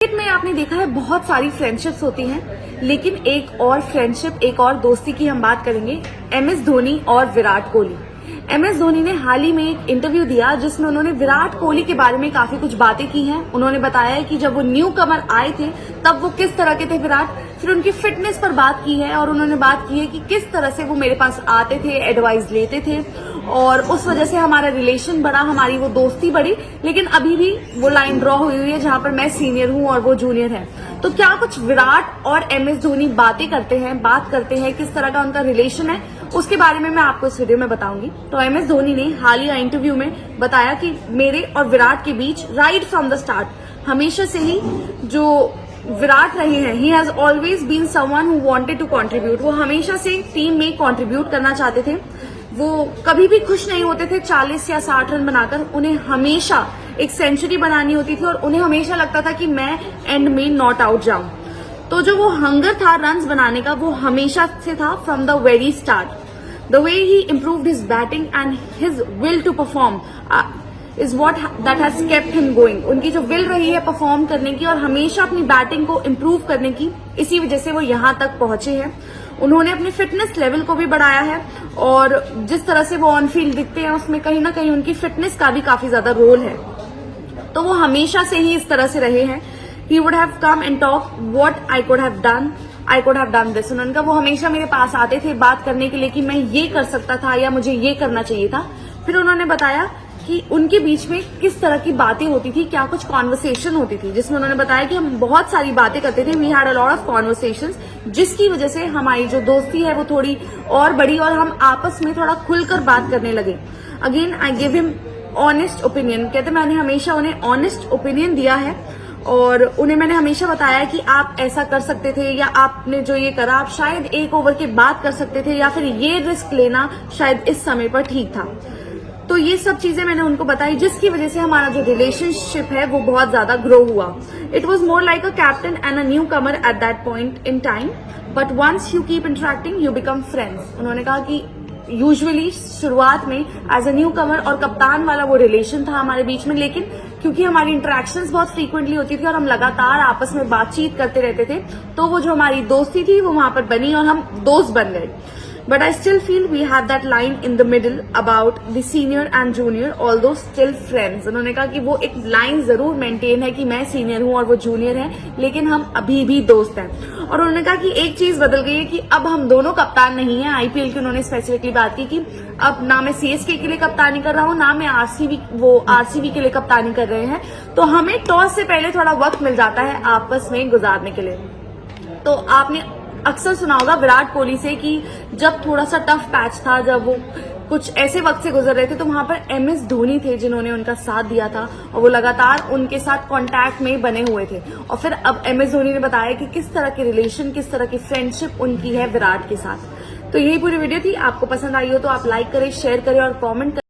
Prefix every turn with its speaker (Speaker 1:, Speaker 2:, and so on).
Speaker 1: Cricket में आपने देखा है बहुत सारी फ्रेंडशिप्स होती हैं, लेकिन एक और फ्रेंडशिप, एक और दोस्ती की हम बात करेंगे, एमएस धोनी और विराट कोहली। एमएस धोनी ने हाल ही में एक इंटरव्यू दिया जिसमें उन्होंने विराट कोहली के बारे में काफी कुछ बातें की हैं। उन्होंने बताया है कि जब वो न्यू कमर आए थे तब वो किस तरह के थे विराट, फिर उनकी फिटनेस पर बात की है और उन्होंने बात की है कि किस तरह से वो मेरे पास आते थे, एडवाइस लेते थे और उस वजह से हमारा रिलेशन बढ़ा, हमारी वो दोस्ती बढ़ी। लेकिन अभी भी वो लाइन ड्रॉ हुई है जहां पर मैं सीनियर हूं और वो जूनियर है। तो क्या कुछ विराट और एमएस धोनी बात करते हैं किस तरह का उनका रिलेशन है, उसके बारे में मैं आपको इस वीडियो में बताऊंगी। तो एमएस धोनी ने हालिया इंटरव्यू में बताया कि मेरे और विराट के बीच राइट फ्रॉम द स्टार्ट हमेशा से ही जो विराट रहे हैं, he has always been someone who wanted to contribute. वो हमेशा से टीम में कंट्रीब्यूट करना चाहते थे। वो कभी भी खुश नहीं होते थे 40 या 60 रन बनाकर। उन्हें हमेशा एक सेंचुरी बनानी होती थी और उन्हें हमेशा लगता था कि मैं एंड में नॉट आउट जाऊं। तो जो वो हंगर था रन्स बनाने का, वो हमेशा से था from the very start. The way he improved his batting and his will to perform is what that has kept him going. उनकी जो विल रही है परफॉर्म करने की और हमेशा अपनी बैटिंग को इम्प्रूव करने की, इसी वजह से वो यहां तक पहुंचे हैं। उन्होंने अपने फिटनेस लेवल को भी बढ़ाया है और जिस तरह से वो ऑन फील्ड दिखते हैं उसमें कहीं ना कहीं उनकी फिटनेस का भी काफी ज्यादा रोल है। तो वो हमेशा से ही इस तरह से रहे हैं। He would have come and talk what I could have done this. उन्होंने कहा वो हमेशा मेरे पास आते थे बात करने के लिए कि मैं ये कर सकता था या मुझे ये करना चाहिए था। फिर उन्होंने बताया कि उनके बीच में किस तरह की बातें होती थी, क्या कुछ कॉन्वर्सेशन होती थी, जिसमें उन्होंने बताया कि हम बहुत सारी बातें करते थे। We had a lot of conversations, जिसकी वजह से हमारी जो दोस्ती है वो थोड़ी और बढ़ी और हम आपस में थोड़ा खुलकर बात करने लगे। Again I give him honest opinion. कहते मैंने हमेशा उन्हें ऑनेस्ट ओपिनियन दिया है और उन्हें मैंने हमेशा बताया कि आप ऐसा कर सकते थे या आपने जो ये करा आप शायद एक ओवर के बाद कर सकते थे या फिर ये रिस्क लेना शायद इस समय पर ठीक था। तो ये सब चीजें मैंने उनको बताई, जिसकी वजह से हमारा जो रिलेशनशिप है वो बहुत ज्यादा ग्रो हुआ। It was more like a captain and a newcomer at that point in time, but once you keep interacting you become friends. उन्होंने कहा कि यूजुअली शुरुआत में एज अ न्यू कमर और कप्तान वाला वो रिलेशन था हमारे बीच में, लेकिन क्योंकि हमारी इंटरेक्शंस बहुत फ्रीक्वेंटली होती थी और हम लगातार आपस में बातचीत करते रहते थे, तो वो जो हमारी दोस्ती थी वो वहां पर बनी और हम दोस्त बन गए। But I still feel we have that line in the middle about the senior and junior, although still friends. उन्होंने कहा कि वो एक लाइन जरूर मेंटेन है कि मैं सीनियर हूं और वो जूनियर है, लेकिन हम अभी भी दोस्त हैं। और उन्होंने कहा कि एक चीज बदल गई है कि अब हम दोनों कप्तान नहीं है आईपीएल की। उन्होंने स्पेसिफिकली बात की कि अब ना मैं सीएसके के लिए कप्तानी कर रहा हूं, ना मैं आरसीबी के लिए कप्तानी कर रहे हैं। तो हमें टॉस से पहले थोड़ा वक्त मिल जाता है आपस में गुजारने के लिए। तो आपने अक्सर सुना होगा विराट कोहली से कि जब थोड़ा सा टफ पैच था, जब वो कुछ ऐसे वक्त से गुजर रहे थे, तो वहां पर एमएस धोनी थे जिन्होंने उनका साथ दिया था और वो लगातार उनके साथ कांटेक्ट में बने हुए थे। और फिर अब एमएस धोनी ने बताया कि किस तरह के रिलेशन, किस तरह की फ्रेंडशिप उनकी है विराट के साथ। तो यही पूरी वीडियो थी। आपको पसंद आई हो तो आप लाइक करें, शेयर करें और कॉमेंट करें।